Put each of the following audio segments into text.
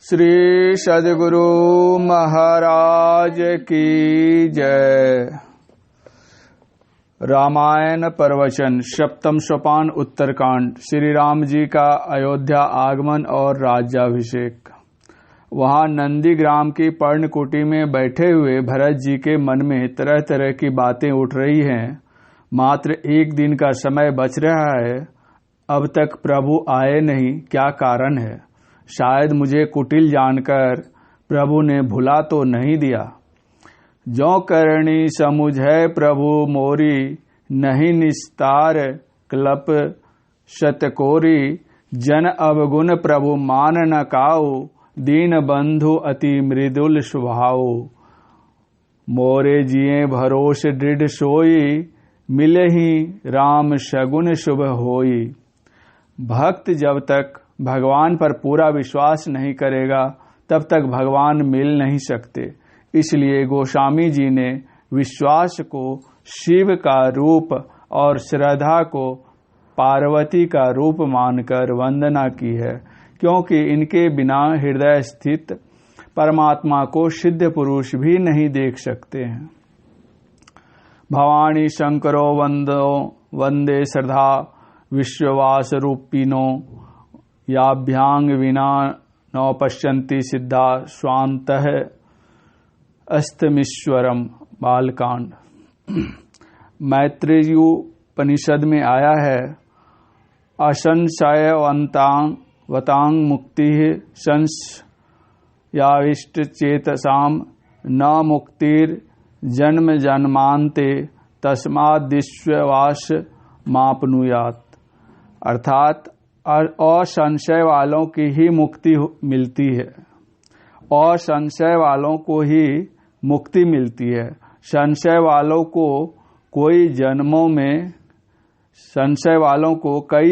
श्री सद्गुरु महाराज की जय। रामायण प्रवचन सप्तम सोपान उत्तरकांड। श्री राम जी का अयोध्या आगमन और राज्याभिषेक। वहां नंदीग्राम की पर्णकुटी में बैठे हुए भरत जी के मन में तरह तरह की बातें उठ रही हैं। मात्र एक दिन का समय बच रहा है, अब तक प्रभु आए नहीं, क्या कारण है? शायद मुझे कुटिल जानकर प्रभु ने भुला तो नहीं दिया। जो करणी समुझै प्रभु मोरी, नहीं निस्तार क्लप शतकोरी। जन अवगुण प्रभु मान न काऊ, दीन बंधु अति मृदुल स्वभाव। मोरे जिये भरोस दृढ़ सोई, मिले ही राम शगुन शुभ होई। भक्त जब तक भगवान पर पूरा विश्वास नहीं करेगा तब तक भगवान मिल नहीं सकते। इसलिए गोस्वामी जी ने विश्वास को शिव का रूप और श्रद्धा को पार्वती का रूप मानकर वंदना की है, क्योंकि इनके बिना हृदय स्थित परमात्मा को सिद्ध पुरुष भी नहीं देख सकते हैं। भवानी शंकरो वंदे श्रद्धा विश्ववास रूपिनो, याभ्यांग विना न पश्यन्ति सिद्धा स्वान्तः अस्तमीश्वरम। बालकांड। मैत्रेयी उपनिषद में आया है, असंशयवतांग मुक्ति संशयाविष्ट चेतसाम, न मुक्तिर जन्म जन्मांते तस्माद्विश्वास मापनुयात। अर्थात असंशय वालों की ही मुक्ति मिलती है, और संशय वालों को ही मुक्ति मिलती है। संशय वालों को कई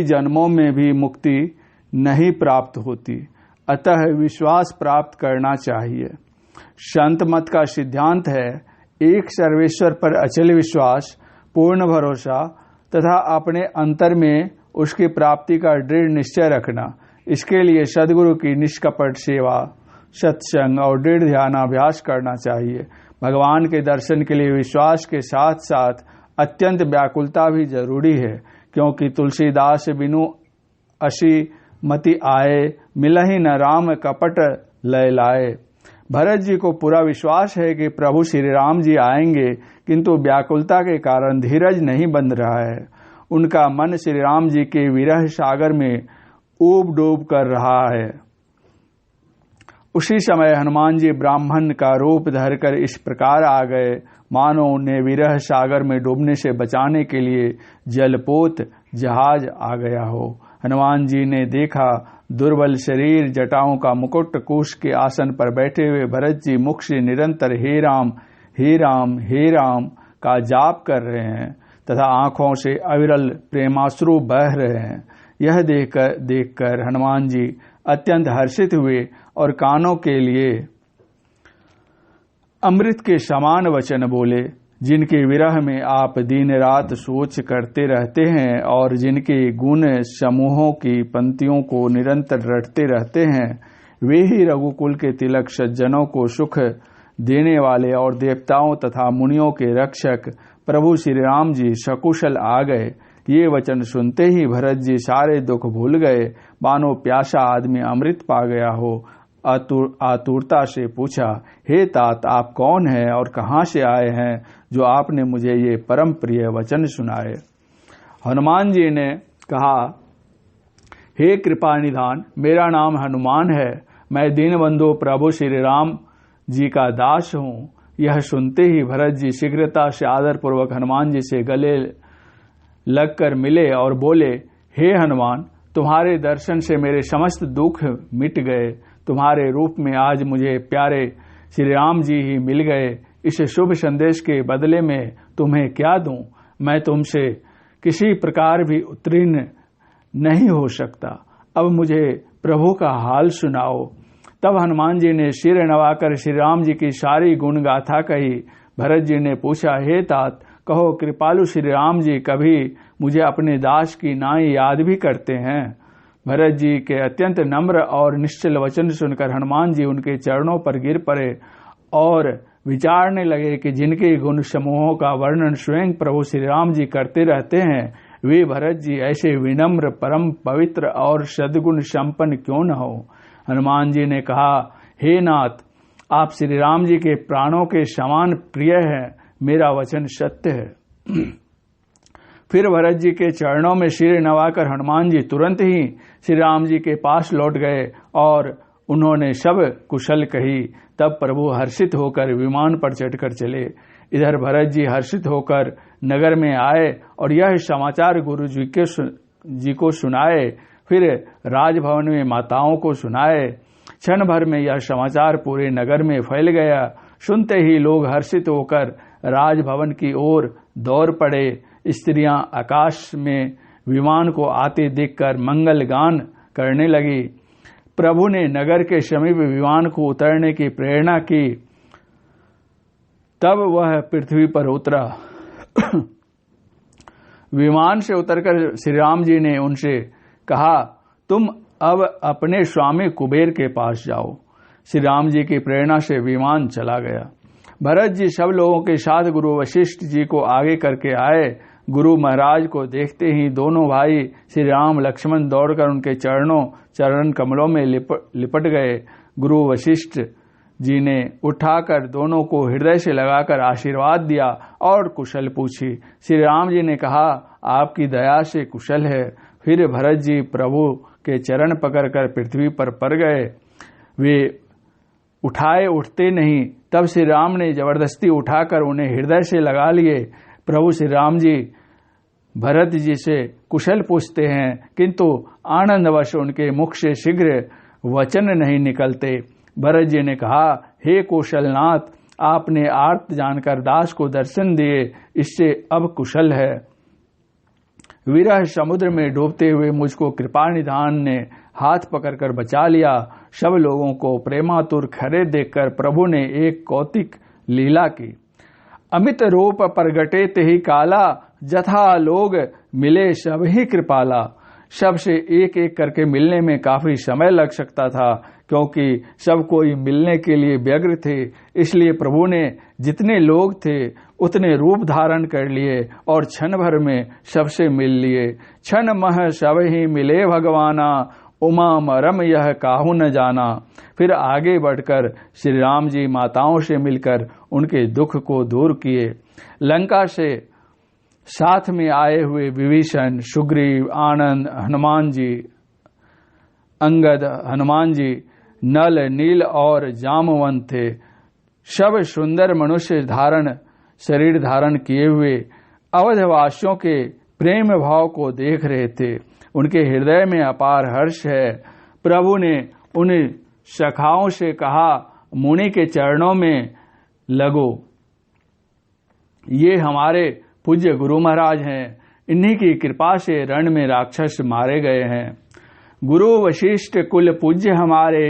जन्मों में भी मुक्ति नहीं प्राप्त होती। अतः विश्वास प्राप्त करना चाहिए। संत मत का सिद्धांत है, एक सर्वेश्वर पर अचल विश्वास, पूर्ण भरोसा तथा अपने अंतर में उसकी प्राप्ति का दृढ़ निश्चय रखना। इसके लिए सद्गुरु की निष्कपट सेवा, सत्संग और दृढ़ ध्यानाभ्यास करना चाहिए। भगवान के दर्शन के लिए विश्वास के साथ साथ अत्यंत व्याकुलता भी जरूरी है, क्योंकि तुलसीदास बिनु असी मति आए, मिलहि न राम कपट लय लाए। भरत जी को पूरा विश्वास है कि प्रभु श्री राम जी आएंगे, किंतु व्याकुलता के कारण धीरज नहीं बंध रहा है। उनका मन श्री राम जी के विरह सागर में ऊब डूब कर रहा है। उसी समय हनुमान जी ब्राह्मण का रूप धरकर इस प्रकार आ गए, मानो उन्हें विरह सागर में डूबने से बचाने के लिए जलपोत जहाज आ गया हो। हनुमान जी ने देखा, दुर्बल शरीर, जटाओं का मुकुट, कुश के आसन पर बैठे हुए भरत जी मुख से निरंतर हे राम हे राम हे राम का जाप कर रहे हैं तथा आंखों से अविरल प्रेमाश्रु बह रहे हैं। यह देखकर हनुमान जी अत्यंत हर्षित हुए और कानों के लिए अमृत के समान वचन बोले, जिनके विरह में आप दिन रात सोच करते रहते हैं और जिनके गुण समूहों की पंक्तियों को निरंतर रटते रहते हैं, वे ही रघुकुल के तिलक, सज्जनों को सुख देने वाले और देवताओं तथा मुनियों के रक्षक प्रभु श्री राम जी सकुशल आ गए। ये वचन सुनते ही भरत जी सारे दुख भूल गए, मानो प्यासा आदमी अमृत पा गया हो। आतुरता से पूछा, हे तात, आप कौन हैं और कहाँ से आए हैं जो आपने मुझे ये परम प्रिय वचन सुनाए? हनुमान जी ने कहा, हे कृपा निधान, मेरा नाम हनुमान है। मैं दीनबंधु प्रभु श्री राम जी का दास हूँ। यह सुनते ही भरत जी शीघ्रता से आदर पूर्वक हनुमान जी से गले लगकर मिले और बोले, हे हनुमान, तुम्हारे दर्शन से मेरे समस्त दुख मिट गए। तुम्हारे रूप में आज मुझे प्यारे श्री राम जी ही मिल गए। इस शुभ संदेश के बदले में तुम्हें क्या दूं? मैं तुमसे किसी प्रकार भी उत्तीर्ण नहीं हो सकता। अब मुझे प्रभु का हाल सुनाओ। तब हनुमान जी ने सिर नवाकर श्री राम जी की सारी गुण गाथा कही। भरत जी ने पूछा, हे तात, कहो कृपालु श्री राम जी कभी मुझे अपने दास की नाई याद भी करते हैं? भरत जी के अत्यंत नम्र और निश्चल वचन सुनकर हनुमान जी उनके चरणों पर गिर पड़े और विचारने लगे कि जिनके गुण समूहों का वर्णन स्वयं प्रभु श्री राम जी करते रहते हैं, वे भरत जी ऐसे विनम्र, परम पवित्र और सद्गुण संपन्न क्यों न हो। हनुमान जी ने कहा, हे नाथ, आप श्री राम जी के प्राणों के समान प्रिय है, मेरा वचन सत्य है। फिर भरत जी के चरणों में सिर नवाकर हनुमान जी तुरंत ही श्री राम जी के पास लौट गए और उन्होंने सब कुशल कही। तब प्रभु हर्षित होकर विमान पर चढ़कर चले। इधर भरत जी हर्षित होकर नगर में आए और यह समाचार गुरु जी को सुनाए, फिर राजभवन में माताओं को सुनाए। क्षण भर में यह समाचार पूरे नगर में फैल गया। सुनते ही लोग हर्षित होकर राजभवन की ओर दौड़ पड़े। स्त्रियां आकाश में विमान को आते देखकर मंगल गान करने लगी। प्रभु ने नगर के समीप विमान को उतरने की प्रेरणा की। तब वह पृथ्वी पर उतरा। विमान से उतरकर श्री राम जी ने उनसे कहा, तुम अब अपने स्वामी कुबेर के पास जाओ। श्री राम जी की प्रेरणा से विमान चला गया। भरत जी सब लोगों के साथ गुरु वशिष्ठ जी को आगे करके आए। गुरु महाराज को देखते ही दोनों भाई श्री राम लक्ष्मण दौड़कर उनके चरण कमलों में लिपट गए। गुरु वशिष्ठ जी ने उठाकर दोनों को हृदय से लगाकर आशीर्वाद दिया और कुशल पूछी। श्री राम जी ने कहा, आपकी दया से कुशल है। फिर भरत जी प्रभु के चरण पकड़कर पृथ्वी पर पड़ गए। वे उठाए उठते नहीं। तब श्री राम ने जबरदस्ती उठाकर उन्हें हृदय से लगा लिए। प्रभु श्री राम जी भरत जी से कुशल पूछते हैं, किंतु आनंदवश उनके मुख से शीघ्र वचन नहीं निकलते। भरत जी ने कहा, हे कौशलनाथ, आपने आर्त जानकर दास को दर्शन दिए, इससे अब कुशल है। विरह समुद्र में डूबते हुए मुझको कृपा निधान ने हाथ पकड़कर बचा लिया। सब लोगों को प्रेमातुर खड़े देखकर प्रभु ने एक कौतिक लीला की। अमित रूप प्रगटे तेहि काला, जथा लोग मिले सब ही कृपाला। सबसे एक एक करके मिलने में काफी समय लग सकता था, क्योंकि सब कोई मिलने के लिए व्यग्र थे। इसलिए प्रभु ने जितने लोग थे उतने रूप धारण कर लिए और क्षण भर में सबसे मिल लिए। क्षण मह सब ही मिले भगवाना, उमा मरम यह काहू न जाना। फिर आगे बढ़कर श्री राम जी माताओं से मिलकर उनके दुख को दूर किए। लंका से साथ में आए हुए विभीषण, सुग्रीव, आनंद, हनुमान जी, अंगद, हनुमान जी, नल, नील और जामवंत थे। सब सुंदर मनुष्य शरीर धारण किए हुए अवधवासियों के प्रेम भाव को देख रहे थे। उनके हृदय में अपार हर्ष है। प्रभु ने उन सखाओं से कहा, मुनि के चरणों में लगो। ये हमारे पूज्य गुरु महाराज हैं। इन्हीं की कृपा से रण में राक्षस मारे गए हैं। गुरु वशिष्ठ कुल पूज्य हमारे,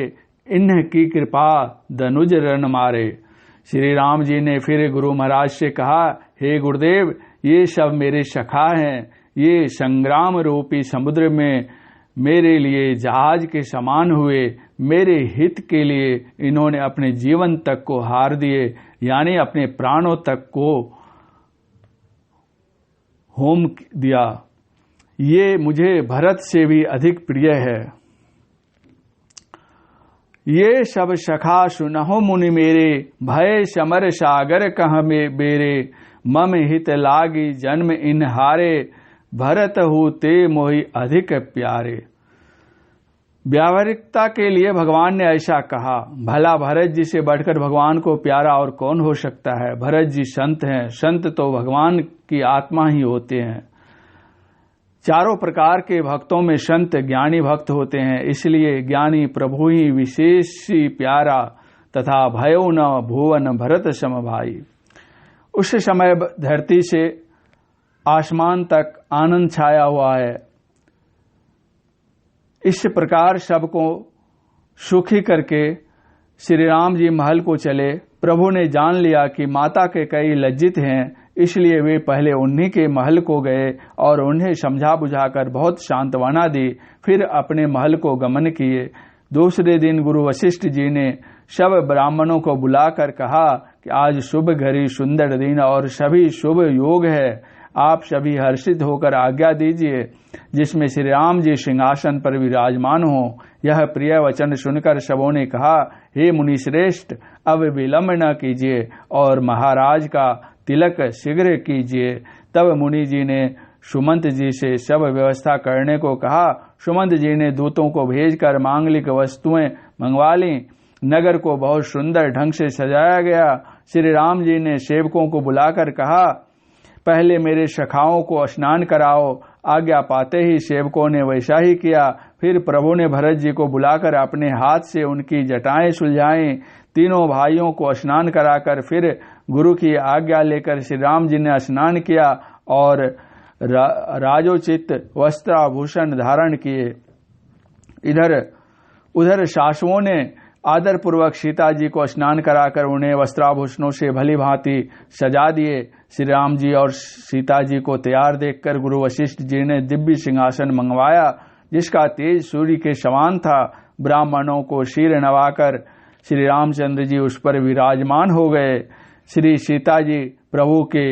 इन्हीं की कृपा धनुज रण मारे। श्री राम जी ने फिर गुरु महाराज से कहा, हे गुरुदेव, ये सब मेरे सखा हैं। ये संग्राम रूपी समुद्र में मेरे लिए जहाज के समान हुए। मेरे हित के लिए इन्होंने अपने जीवन तक को हार दिए, यानी अपने प्राणों तक को होम दिया। ये मुझे भरत से भी अधिक प्रिय है। ये सब सखा सुनहो मुनि मेरे, भय समर सागर कह में बेरे। मम हित लागी जन्म इन हारे, भरत हु ते मोहि अधिक प्यारे। व्यावहारिकता के लिए भगवान ने ऐसा कहा। भला भरत जी से बढ़कर भगवान को प्यारा और कौन हो सकता है। भरत जी संत हैं। संत तो भगवान की आत्मा ही होते हैं। चारों प्रकार के भक्तों में संत ज्ञानी भक्त होते हैं। इसलिए ज्ञानी प्रभु ही विशेष ही प्यारा, तथा भयो न भुवन भरत सम भाई। उस समय धरती से आसमान तक आनंद छाया हुआ है। इस प्रकार सबको सुखी करके श्री राम जी महल को चले। प्रभु ने जान लिया कि माता के कई लज्जित हैं, इसलिए वे पहले उन्हीं के महल को गए और उन्हें समझा बुझाकर बहुत सांत्वना दी, फिर अपने महल को गमन किए। दूसरे दिन गुरु वशिष्ठ जी ने सब ब्राह्मणों को बुलाकर कहा कि आज शुभ घड़ी, सुंदर दिन और सभी शुभ योग है। आप सभी हर्षित होकर आज्ञा दीजिए जिसमें श्री राम जी सिंहासन पर विराजमान हो। यह प्रिय वचन सुनकर सबों ने कहा, हे मुनि श्रेष्ठ, अब विलंब न कीजिए और महाराज का तिलक शीघ्र कीजिए। तब मुनि जी ने सुमंत जी से सब व्यवस्था करने को कहा। सुमंत जी ने दूतों को भेजकर मांगलिक वस्तुएं मंगवा ली। नगर को बहुत सुंदर ढंग से सजाया गया। श्री राम जी ने सेवकों को बुलाकर कहा, पहले मेरे सखाओं को स्नान कराओ। आज्ञा पाते ही सेवकों ने वैसा ही किया। फिर प्रभु ने भरत जी को बुलाकर अपने हाथ से उनकी जटाएं सुलझाई। तीनों भाइयों को स्नान कराकर फिर गुरु की आज्ञा लेकर श्री राम जी ने स्नान किया और राजोचित वस्त्राभूषण धारण किए। उधर सासुओं ने आदर पूर्वक सीता जी को स्नान कराकर उन्हें वस्त्राभूषणों से भली भांति सजा दिए। श्री राम जी और सीता जी को तैयार देखकर गुरु वशिष्ठ जी ने दिव्य सिंहासन मंगवाया जिसका तेज सूर्य के समान था। ब्राह्मणों को शीर नवाकर श्री रामचंद्र जी उस पर विराजमान हो गए। श्री सीता जी प्रभु के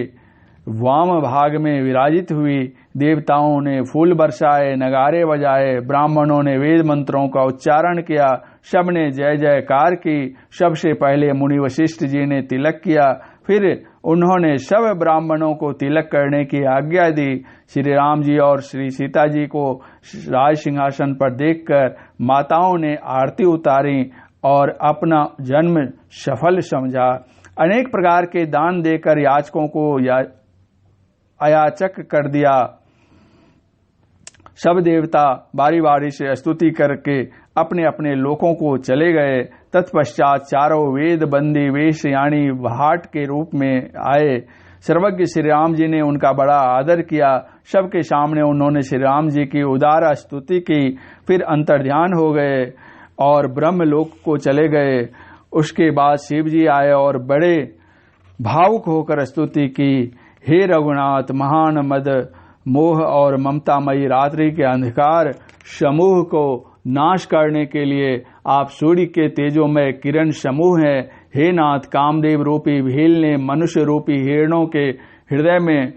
वाम भाग में विराजित हुई। देवताओं ने फूल बरसाए, नगारे बजाए, ब्राह्मणों ने वेद मंत्रों का उच्चारण किया, सबने जय जयकार की। सबसे पहले मुनि वशिष्ठ जी ने तिलक किया, फिर उन्होंने सब ब्राह्मणों को तिलक करने की आज्ञा दी। श्री राम जी और श्री सीता जी को राज सिंहासन पर देखकर माताओं ने आरती उतारी और अपना जन्म सफल समझा। अनेक प्रकार के दान देकर याचकों को अयाचक कर दिया। सब देवता बारी बारी से स्तुति करके अपने अपने लोकों को चले गए। तत्पश्चात चारों वेद बंदी वेश्याणी भाट के रूप में आए। सर्वज्ञ श्री राम जी ने उनका बड़ा आदर किया। सबके सामने उन्होंने श्री राम जी की उदार स्तुति की। फिर अंतर्ध्यान हो गए और ब्रह्मलोक को चले गए। उसके बाद शिव जी आए और बड़े भावुक होकर स्तुति की। हे रघुनाथ, महान मद मोह और ममतामयी रात्रि के अंधकार समूह को नाश करने के लिए आप सूर्य के तेजोमय किरण समूह हैं। हे नाथ, कामदेव रूपी भील ने मनुष्य रूपी हिरणों के हृदय में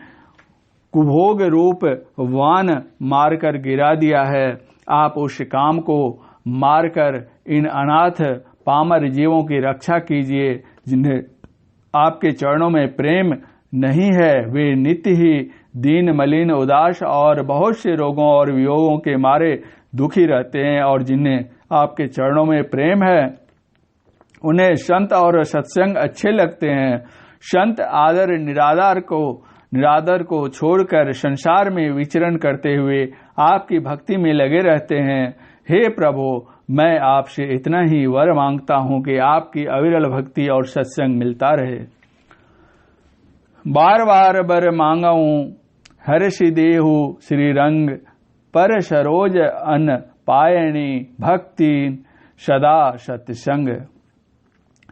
कुभोग रूप वान मारकर गिरा दिया है। आप उस काम को मारकर इन अनाथ पामर जीवों की रक्षा कीजिए जिन्हें आपके चरणों में प्रेम नहीं है। वे नित्य ही दीन मलिन उदास और बहुत से रोगों और वियोगों के मारे दुखी रहते हैं और जिन्हें आपके चरणों में प्रेम है उन्हें संत और सत्संग अच्छे लगते हैं। संत आदर निरादर को छोड़कर संसार में विचरण करते हुए आपकी भक्ति में लगे रहते हैं। हे प्रभु, मैं आपसे इतना ही वर मांगता हूं कि आपकी अविरल भक्ति और सत्संग मिलता रहे। बार बार बर मांगाऊं हर्षि देहु श्री रंग, पर सरोज अन पायणी भक्ति सदा सत्संग।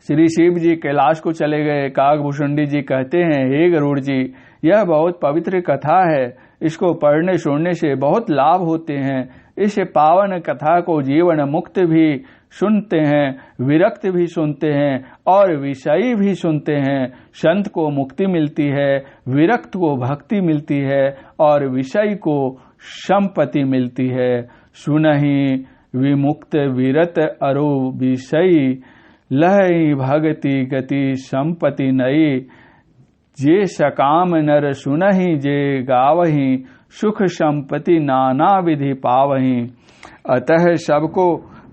श्री शिव जी कैलाश को चले गए। काकभूषुंडी जी कहते हैं, हे गरुड़ जी, यह बहुत पवित्र कथा है। इसको पढ़ने सुनने से बहुत लाभ होते हैं। इस पावन कथा को जीवन मुक्त भी सुनते हैं, विरक्त भी सुनते हैं और विषयी भी सुनते हैं। संत को मुक्ति मिलती है, विरक्त को भक्ति मिलती है और विषयी को संपत्ति मिलती है। सुनहि विमुक्त विरत अरु विषयी, लहई भगति गति संपत्ति नई। जे सकाम नर सुनहि जे गावहि, सुख संपत्ति नाना विधि पावहि। अतः सबको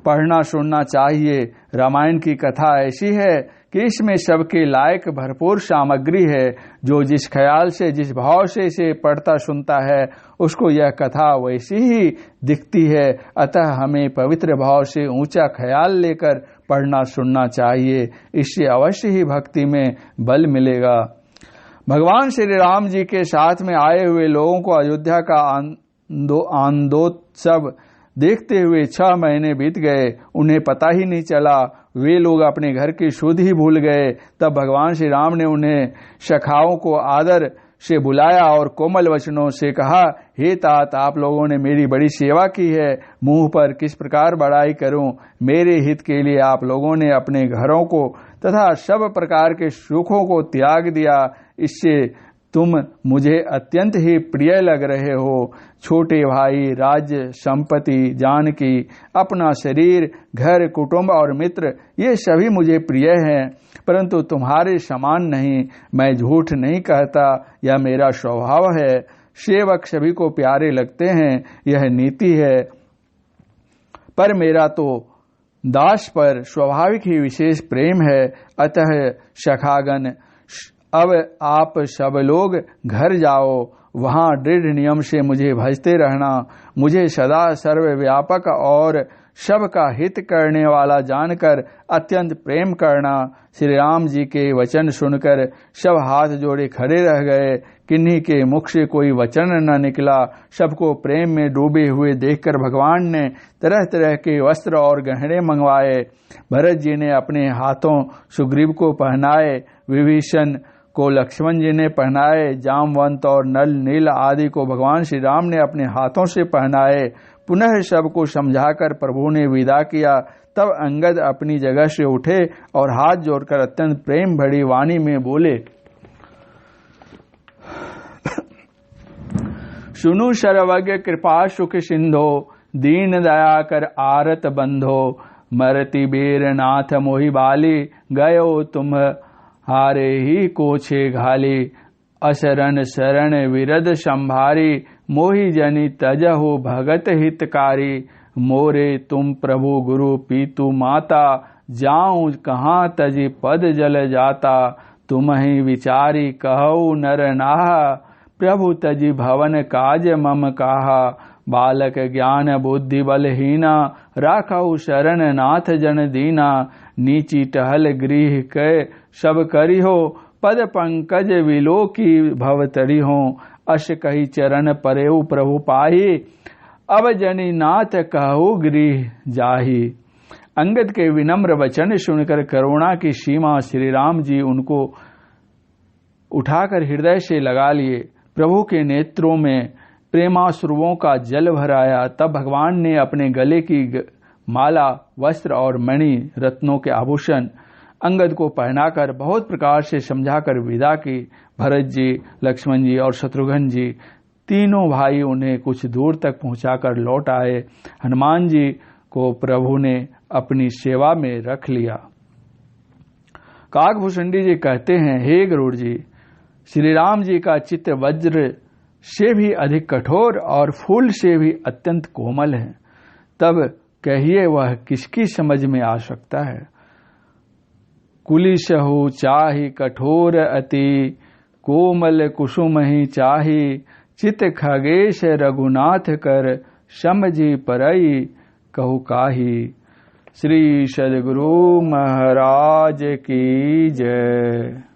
पढ़ना सुनना चाहिए। रामायण की कथा ऐसी है कि इसमें सबके लायक भरपूर सामग्री है। जो जिस ख्याल से जिस भाव से इसे पढ़ता सुनता है उसको यह कथा वैसी ही दिखती है। अतः हमें पवित्र भाव से ऊंचा ख्याल लेकर पढ़ना सुनना चाहिए। इससे अवश्य ही भक्ति में बल मिलेगा। भगवान श्री राम जी के साथ में आए हुए लोगों को अयोध्या का आनंदोत्सव देखते हुए 6 महीने बीत गए, उन्हें पता ही नहीं चला। वे लोग अपने घर की शुद्ध ही भूल गए। तब भगवान श्री राम ने उन्हें सखाओं को आदर से बुलाया और कोमल वचनों से कहा, हे तात, आप लोगों ने मेरी बड़ी सेवा की है, मुंह पर किस प्रकार बड़ाई करूं। मेरे हित के लिए आप लोगों ने अपने घरों को तथा सब प्रकार के सुखों को त्याग दिया। इससे तुम मुझे अत्यंत ही प्रिय लग रहे हो। छोटे भाई, राज्य, संपत्ति, जानकी, अपना शरीर, घर, कुटुंब और मित्र, ये सभी मुझे प्रिय हैं, परंतु तुम्हारे समान नहीं। मैं झूठ नहीं कहता, यह मेरा स्वभाव है। सेवक सभी को प्यारे लगते हैं, यह नीति है, पर मेरा तो दास पर स्वाभाविक ही विशेष प्रेम है। अतः सखागण, अब आप सब लोग घर जाओ, वहां दृढ़ नियम से मुझे भजते रहना। मुझे सदा सर्वव्यापक और सबका हित करने वाला जानकर अत्यंत प्रेम करना। श्री राम जी के वचन सुनकर सब हाथ जोड़े खड़े रह गए। किन्हीं के मुख से कोई वचन न निकला। सबको प्रेम में डूबे हुए देखकर भगवान ने तरह तरह के वस्त्र और गहने मंगवाए। भरत जी ने अपने हाथों सुग्रीव को पहनाए, विभीषण को लक्ष्मण जी ने पहनाए, जामवंत और नल, नील आदि को भगवान श्री राम ने अपने हाथों से पहनाए। पुनः सबको समझाकर प्रभु ने विदा किया। तब अंगद अपनी जगह से उठे और हाथ जोड़कर अत्यंत प्रेम भरी वाणी में बोले, सुनु सर्वज्ञ कृपा सुख सिंधो, दीन दया कर आरत बंधो। मरति बेर नाथ मोहि बाली, गयो तुम हारे ही कोछे घाली। असरण शरण विरद संभारी, मोहि जनि तजहु भगत हितकारी। मोरे तुम प्रभु गुरु पीतु माता, जाऊं कहाँ तजि पद जल जाता। तुम्हि विचारी कहु नर नाहा, प्रभु तजि भवन काज मम काहा। बालक ज्ञान बुद्धि बलहीना, राखहु शरण नाथ जन दीना। नीची टहल गृह कै सब करिहो, पद पंकज विलोकी भवतरी हो। अश कही चरण परेउ प्रभु पाही, अब जनि नाथ कहु गृह जाही। अंगद के विनम्र वचन सुनकर करुणा की सीमा श्री राम जी उनको उठाकर हृदय से लगा लिए। प्रभु के नेत्रों में प्रेमाश्रुओं का जल भर आया। तब भगवान ने अपने गले की माला, वस्त्र और मणि, रत्नों के आभूषण अंगद को पहनाकर बहुत प्रकार से समझाकर विदा की। भरत जी, लक्ष्मण जी और शत्रुघ्न जी तीनों भाई उन्हें कुछ दूर तक पहुंचाकर लौट आए। हनुमान जी को प्रभु ने अपनी सेवा में रख लिया। काकभूषणी जी कहते हैं, हे गरुड़ जी, श्री राम जी का चित्त वज्र से भी अधिक कठोर और फूल से भी अत्यंत कोमल है। तब कहिए वह किसकी समझ में आ सकता है। कुलिशहु चाहि कठोर अति, कोमल कुसुम ही चाहि। चित खगेश रघुनाथ कर, समझी परई कहु काही। श्री सद्गुरु महाराज की जय।